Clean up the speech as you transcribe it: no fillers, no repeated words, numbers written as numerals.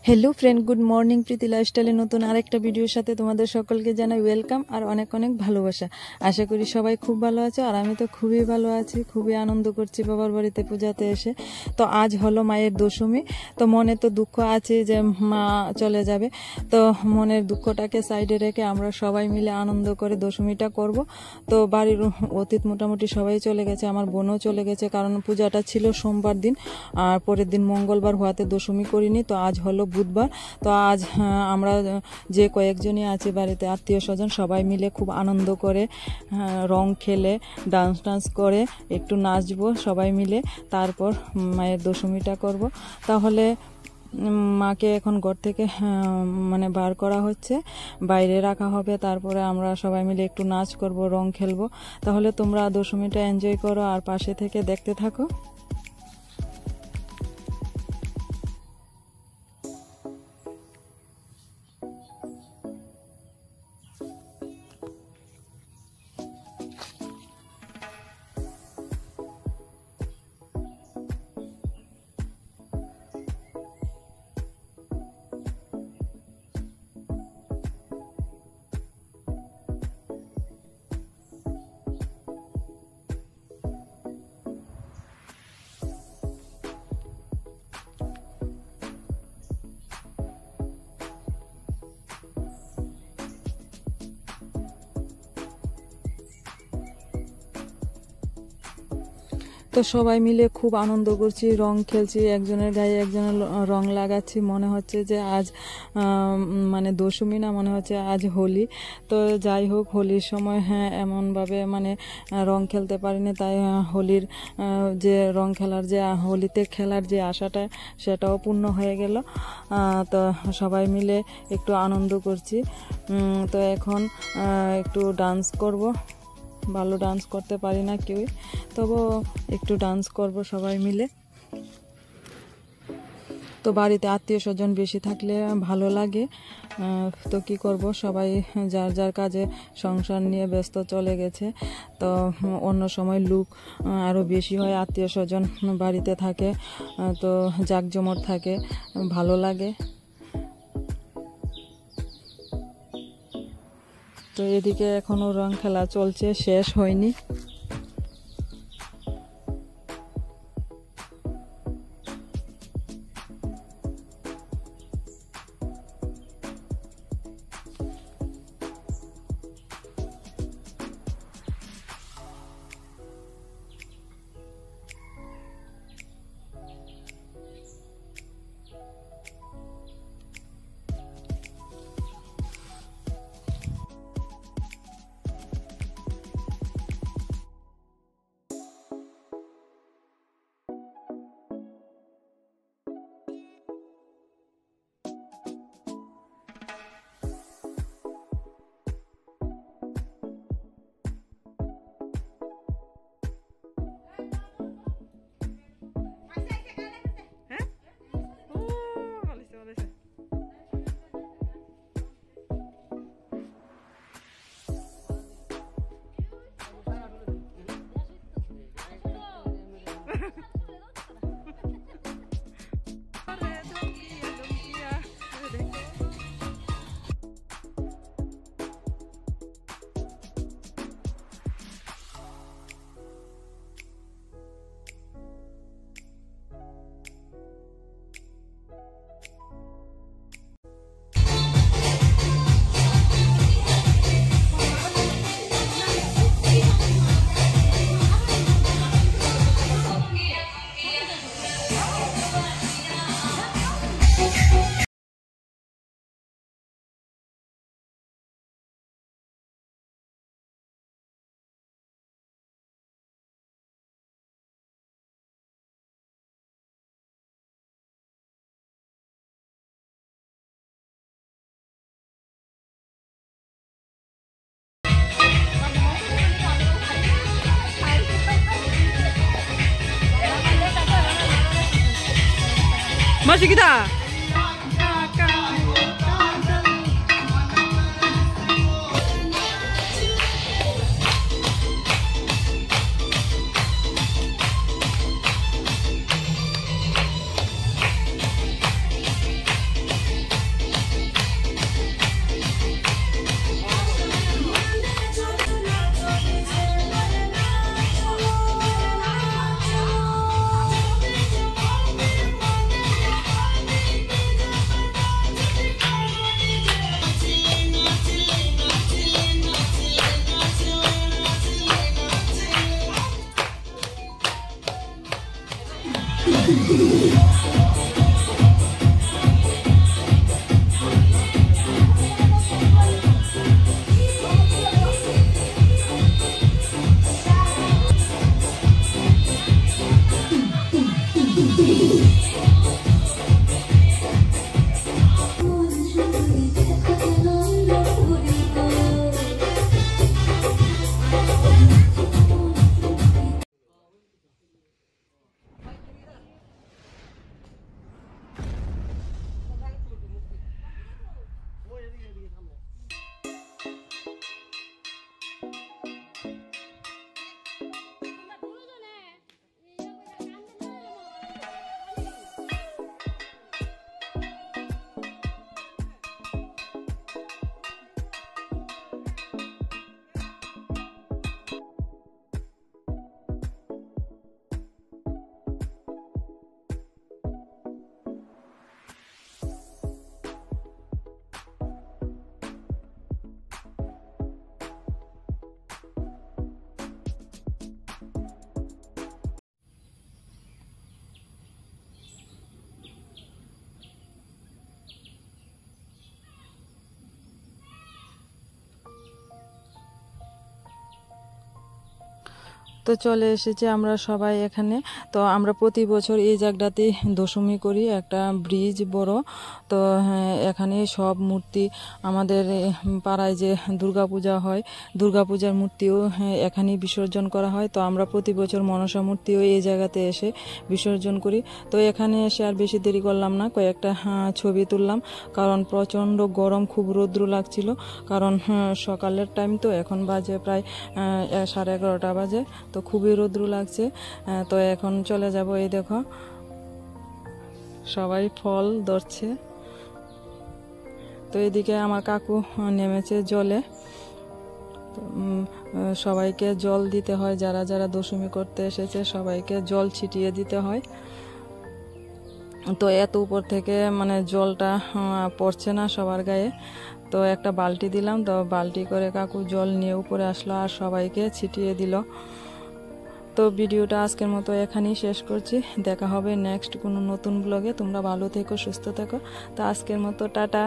Hello friend good morning Preeti लाइफस्टाइले नतून आरेकटा भिडियोर साथे तोमादेर सकलके जानाई वेलकाम और अनेक अनेक भालोबासा। आशा करी सबाई खूब भालो आछो और आमी तो खूबই भालो आछि, खूबই आनंद करछि बाবার बाड़ीते पूजाते एसे। तो आज हलो मायेर दशमी, तो मने तो दुःख आछे जे मा चले जाबे, तो मनेर दुःखटाके साइडे रेखे आमरा सबाई मिले आनंद करे दशमीटा करब। तो बाड़ीर अतीत मोटामुटी सबाई चले गेছে, आमार बोनও चले गेছে, कारण पूजाटा छिलो सोमवार दिन और परेर दिन मंगलबार हওয়াতে दशमी करिনি। तो आज हलो बुधवार। तो आज আমরা যে কয়েকজনই আছি বাড়িতে আত্মীয় স্বজন সবাই মিলে খুব আনন্দ করে রং খেলে ডান্স করে একটু নাচবো সবাই মিলে, তারপর মায়ের দশমীটা করব। তাহলে মাকে এখন ঘর থেকে মানে বার করা হচ্ছে, বাইরে রাখা হবে, তারপরে আমরা সবাই মিলে একটু নাচ করব, রং খেলবো। তাহলে তোমরা দশমীটা এনজয় করো আর পাশে থেকে দেখতে থাকো। तो सबाई मिले खूब आनंद करছি, রং খেলছি, একজনের গায়ে একজনের রং লাগাচ্ছি। মনে হচ্ছে যে আজ মানে দশমী না, মনে হচ্ছে আজ হোলি। তো যাই হোক, হোলির সময় এমনভাবে মানে রং খেলতে পারিনি, তাই হোলির যে রং খেলার যে হোলিতে খেলার যে আশাটা সেটাও পূর্ণ হয়ে গেল। তো সবাই মিলে একটু আনন্দ করছি। তো এখন একটু ডান্স করব। ভালো ডান্স করতে পারি না কেউই, তবু একটু ডান্স করব সবাই মিলে। তো বাড়িতে আত্মীয় স্বজন বেশি থাকলে ভালো লাগে, তো কি করব, সবাই যার যার কাজে সংসার নিয়ে ব্যস্ত চলে গেছে। তো অন্য সময় লোক আরও বেশি হয়, আত্মীয় স্বজন বাড়িতে থাকে, তো জাঁকজমট থাকে, ভালো লাগে। তো এদিকে এখনো রং খেলা চলছে, শেষ হয়নি। Masih kita. তো চলে এসেছি আমরা সবাই এখানে। তো আমরা প্রতি বছর এই জায়গাটাতেই দশমী করি, একটা ব্রিজ বড়। তো এখানে সব মূর্তি আমাদের পাড়ায় যে দুর্গাপূজা হয়, দুর্গাপূজার মূর্তিও এখানেই বিসর্জন করা হয়। তো আমরা প্রতি বছর মনসা মূর্তিও এই জায়গাতে এসে বিসর্জন করি। তো এখানে এসে আর বেশি দেরি করলাম না, কয়েকটা ছবি তুললাম, কারণ প্রচণ্ড গরম, খুব রৌদ্র লাগছিল। কারণ সকালের টাইম, তো এখন বাজে প্রায় 11:30 বাজে, তো খুবই রৌদ্র লাগছে। তো এখন চলে যাব। এই দেখো সবাই ফল ধরছে। তো এদিকে আমার কাকু নেমেছে জলে। সবাইকে জল দিতে হয়, যারা যারা দশমী করতে এসেছে সবাইকে জল ছিটিয়ে দিতে হয়। তো এত উপর থেকে মানে জলটা পড়ছে না সবার গায়ে। তো একটা বালতি দিলাম, তো বালতি করে কাকু জল নিয়ে উপরে আসলো আর সবাইকে ছিটিয়ে দিল। তো ভিডিওটা আজকের মতো এখানেই শেষ করছি। দেখা হবে নেক্সট কোনো নতুন ব্লগে। তোমরা ভালো থেকো, সুস্থ থেকো। তো আজকের মতো টাটা।